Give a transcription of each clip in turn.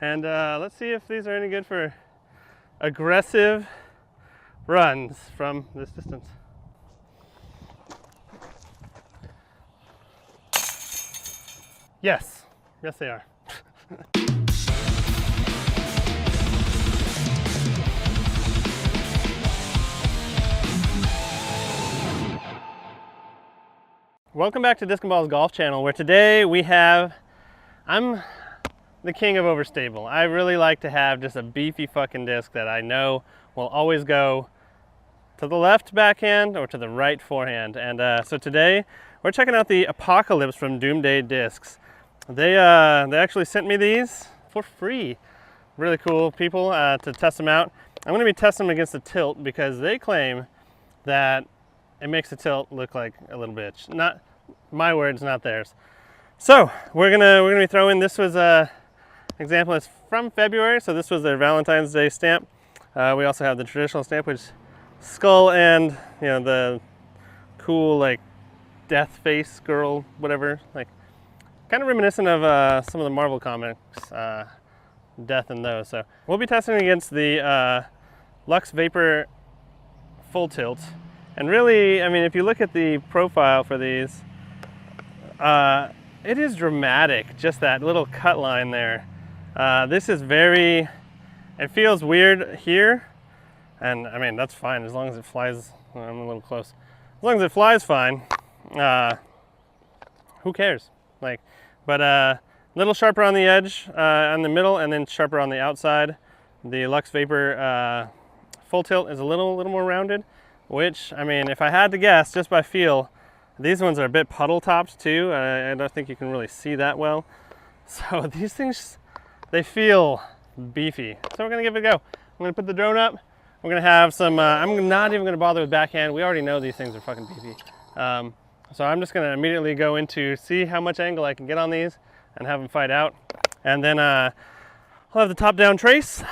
And let's see if these are any good for aggressive runs from this distance. Yes, yes they are. Welcome back to Disc and Ball's Golf Channel, where today I'm the king of Overstable. I really like to have just a beefy fucking disc that I know will always go to the left backhand or to the right forehand. And so today we're checking out the Apocalypse from Doomsday discs. They actually sent me these for free. Really cool people to test them out. I'm going to be testing them against the tilt because they claim that it makes the tilt look like a little bitch. Not my words, not theirs. So we're gonna be throwing. This was a example. It's from February, so this was their Valentine's Day stamp. We also have the traditional stamp, which is skull and the cool like death face girl, whatever. Like kind of reminiscent of some of the Marvel comics, death in those. So we'll be testing against the Lux Vapor full tilt. And really, I mean, if you look at the profile for these, it is dramatic, just that little cut line there. This is it feels weird here, and I mean, that's fine as long as it flies. I'm a little close. As long as it flies fine, who cares? Like, but a little sharper on the edge, on the middle, and then sharper on the outside. The Lux Vapor full tilt is a little more rounded. Which, I mean, if I had to guess, just by feel, these ones are a bit puddle topped too. I don't think you can really see that well. So these things, they feel beefy. So we're gonna give it a go. I'm gonna put the drone up. We're gonna have some, I'm not even gonna bother with backhand. We already know these things are fucking beefy. So I'm just gonna immediately go into see how much angle I can get on these and have them fight out. And then I'll have the top down trace,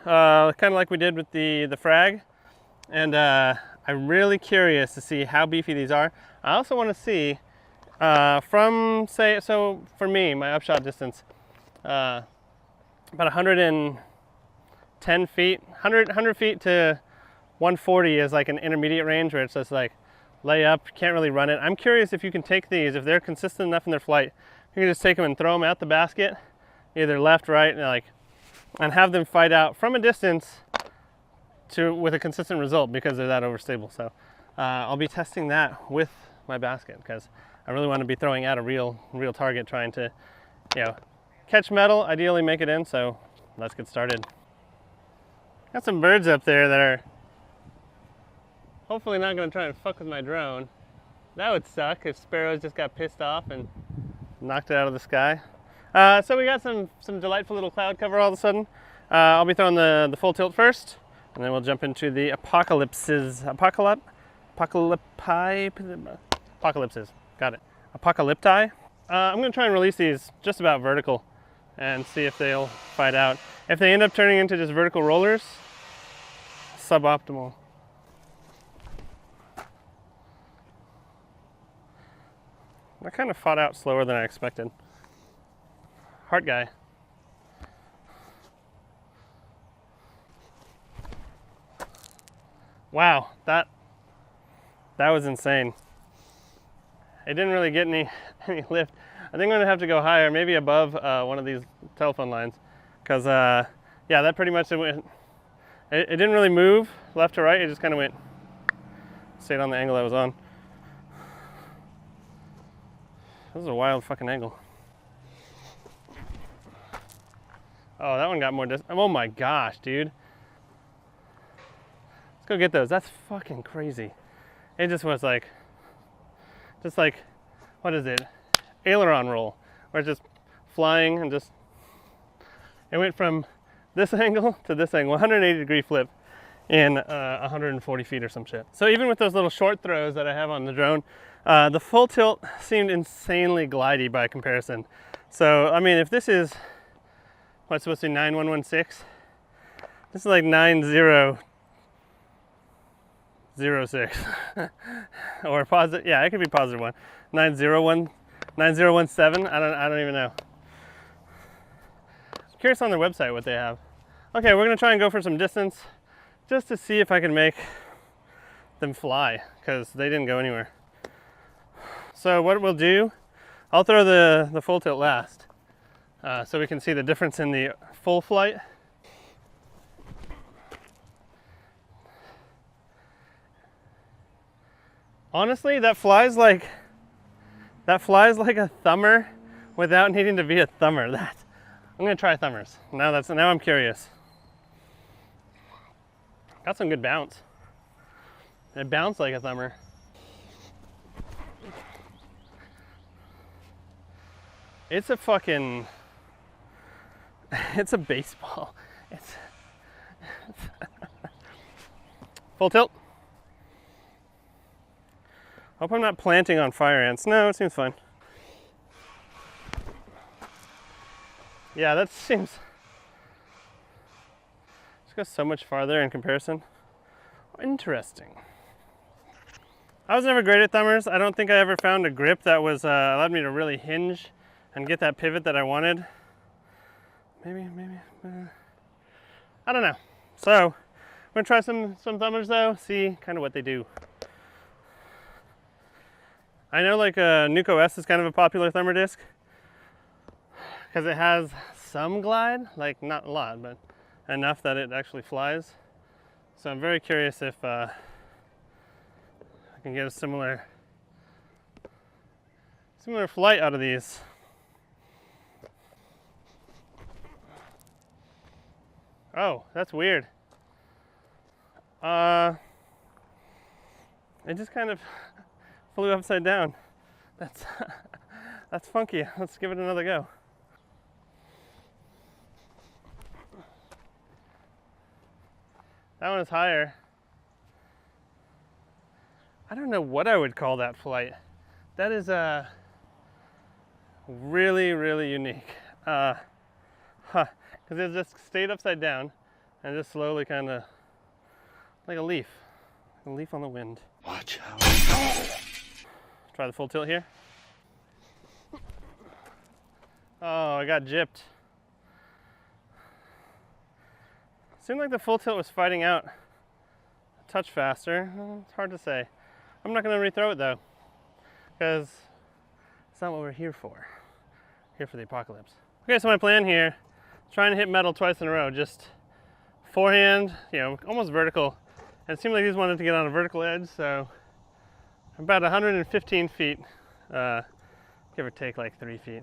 kind of like we did with the frag. And I'm really curious to see how beefy these are. I also want to see from, say, so for me, my upshot distance, about 110 feet, 100 feet to 140 is like an intermediate range where it's just like lay up, can't really run it. I'm curious if you can take these, if they're consistent enough in their flight, you can just take them and throw them at the basket, either left, right, and have them fight out from a distance with a consistent result because they're that overstable. So I'll be testing that with my basket because I really want to be throwing at a real target, trying to catch metal, ideally make it in. So let's get started. Got some birds up there that are hopefully not going to try and fuck with my drone. That would suck if sparrows just got pissed off and knocked it out of the sky. So we got some delightful little cloud cover all of a sudden. I'll be throwing the full tilt first. And then we'll jump into the apocalypses. Apocalypses. Got it. Apocalypti. I'm going to try and release these just about vertical and see if they'll fight out. If they end up turning into just vertical rollers, suboptimal. I kind of fought out slower than I expected. Heart guy. Wow, that was insane. It didn't really get any lift. I think I'm gonna have to go higher, maybe above one of these telephone lines, because yeah, that pretty much went. It didn't really move left to right. It just kind of stayed on the angle I was on. This is a wild fucking angle. Oh, that one got more distance. Oh my gosh, dude. Go get those. That's fucking crazy. It just was like, what is it? Aileron roll, where it's just flying and just, it went from this angle to this angle, 180 degree flip in 140 feet or some shit. So even with those little short throws that I have on the drone, the full tilt seemed insanely glidey by comparison. So, I mean, if this is, what's supposed to be 9116, this is like 9006 or positive, yeah, it could be positive one. 9017, I don't even know. Curious on their website what they have. Okay, we're gonna try and go for some distance just to see if I can make them fly, because they didn't go anywhere. So what we'll do, I'll throw the full tilt last, so we can see the difference in the full flight. Honestly, that flies like a thumber without needing to be a thumber. I'm gonna try thumbers. Now I'm curious. Got some good bounce. It bounced like a thumber. It's a fucking, it's a baseball. It's full tilt. Hope I'm not planting on fire ants. No, it seems fine. Yeah, that seems, just goes so much farther in comparison. Interesting. I was never great at thumbers. I don't think I ever found a grip that was allowed me to really hinge and get that pivot that I wanted. Maybe, I don't know. So, I'm gonna try some thumbers though, see kind of what they do. I know like Nuco S is kind of a popular thumber disc because it has some glide, like not a lot, but enough that it actually flies. So I'm very curious if I can get a similar flight out of these. Oh, that's weird. It just kind of flew upside down. That's that's funky. Let's give it another go. That one is higher. I don't know what I would call that flight. That is really, really unique. Because it just stayed upside down and just slowly kind of like a leaf on the wind. Watch out. Try the full tilt here. Oh, I got gypped. Seemed like the full tilt was fighting out a touch faster. It's hard to say. I'm not going to rethrow it though, because it's not what we're here for. Here for the apocalypse. Okay, so my plan here, trying to hit metal twice in a row, just forehand, you know, almost vertical. And it seemed like these wanted to get on a vertical edge, so about 115 feet, give or take like 3 feet.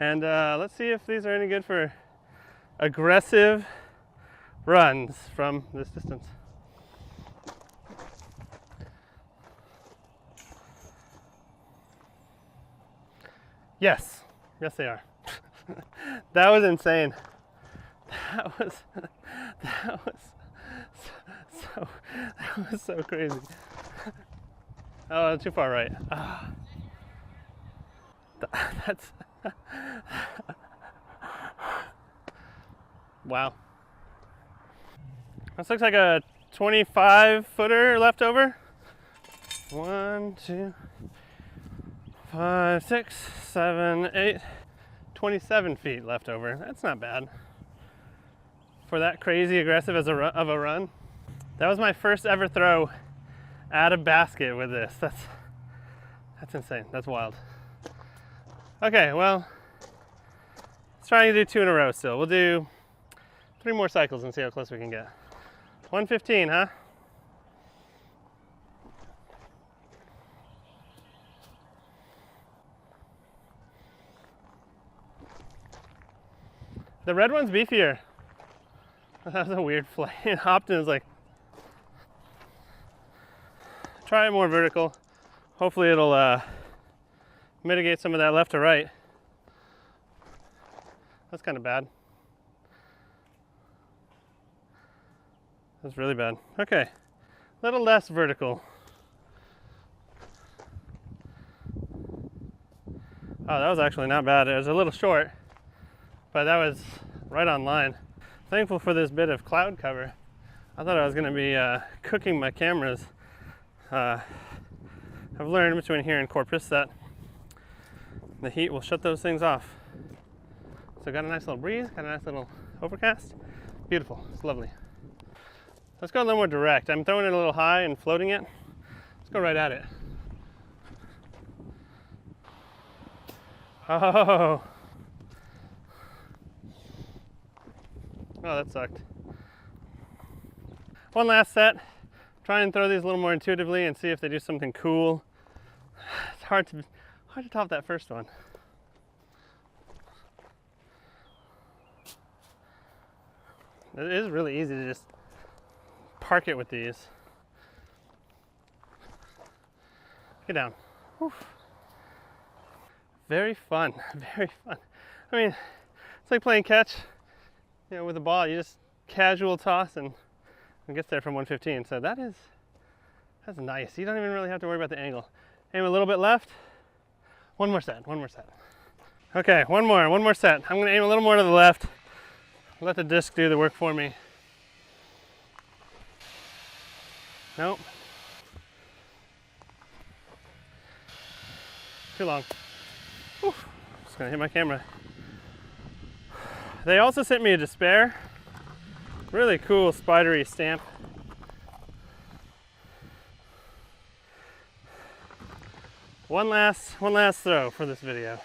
And let's see if these are any good for aggressive runs from this distance. Yes, they are. That was insane. That was so crazy. Oh, too far right. That's wow. This looks like a 25 footer left over. 1, 2, 5, 6, 7, 8, 27 feet left over. That's not bad for that crazy aggressive of a run. That was my first ever throw at a basket with this. That's insane. That's wild. Okay, well, let's try and do 2 in a row still. We'll do 3 more cycles and see how close we can get. 115, huh? The red one's beefier. That was a weird flight. It hopped and was like, try it more vertical. Hopefully it'll mitigate some of that left to right. That's kind of bad. That's really bad. Okay, a little less vertical. Oh, that was actually not bad. It was a little short, but that was right on line. Thankful for this bit of cloud cover. I thought I was gonna be cooking my cameras. I've learned between here and Corpus that the heat will shut those things off. So got a nice little breeze, got a nice little overcast. Beautiful, it's lovely. Let's go a little more direct. I'm throwing it a little high and floating it. Let's go right at it. Oh, that sucked. One last set. Try and throw these a little more intuitively and see if they do something cool. It's hard to top that first one. It is really easy to just park it with these. Get down. Whew. Very fun, very fun. I mean, it's like playing catch, you know, with a ball. You just casual toss and it gets there from 115. So that's nice. You don't even really have to worry about the angle. Aim a little bit left. One more set. Okay, one more set. I'm gonna aim a little more to the left. Let the disc do the work for me. Nope. Too long. Whew. Just gonna hit my camera. They also sent me a Despair. Really cool spidery stamp. One last throw for this video.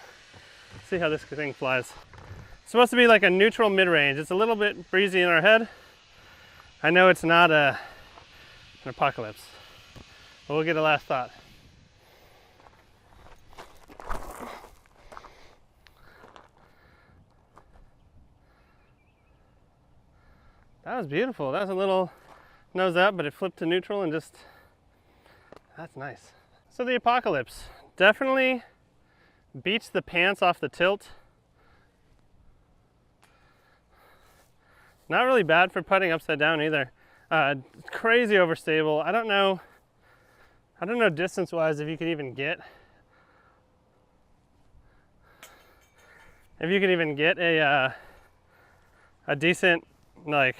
See how this thing flies. It's supposed to be like a neutral mid-range. It's a little bit breezy in our head. I know it's not an apocalypse, but we'll get a last thought. That was beautiful. That was a little nose up, but it flipped to neutral and just, that's nice. So the Apocalypse definitely beats the pants off the tilt. Not really bad for putting upside down either. Crazy overstable. I don't know distance-wise if you could even get a decent, like,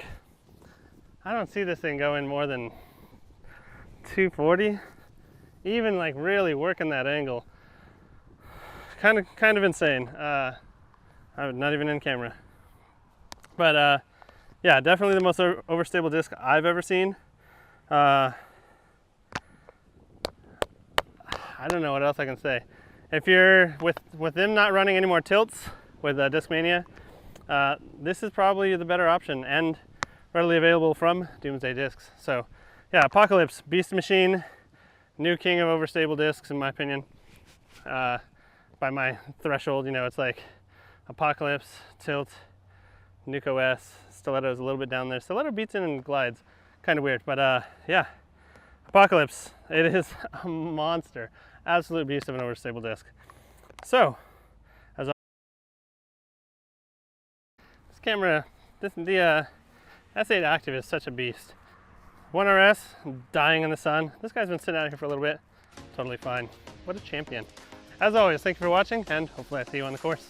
I don't see this thing going more than 240. Even like really working that angle. Kind of insane. I'm not even in camera. But yeah, definitely the most overstable disc I've ever seen. I don't know what else I can say. If you're with them not running any more tilts with Discmania, this is probably the better option and readily available from Doomsday Discs. So yeah, Apocalypse, beast machine, new king of overstable discs in my opinion. By my threshold, you know, it's like Apocalypse, tilt, Nuke OS, stiletto is a little bit down there. Stiletto beats in and glides, kind of weird, but yeah, Apocalypse, it is a monster, absolute beast of an overstable disc. So, as this camera, the S8 Active is such a beast. 1RS, dying in the sun. This guy's been sitting out here for a little bit, totally fine. What a champion. As always, thank you for watching, and hopefully I see you on the course.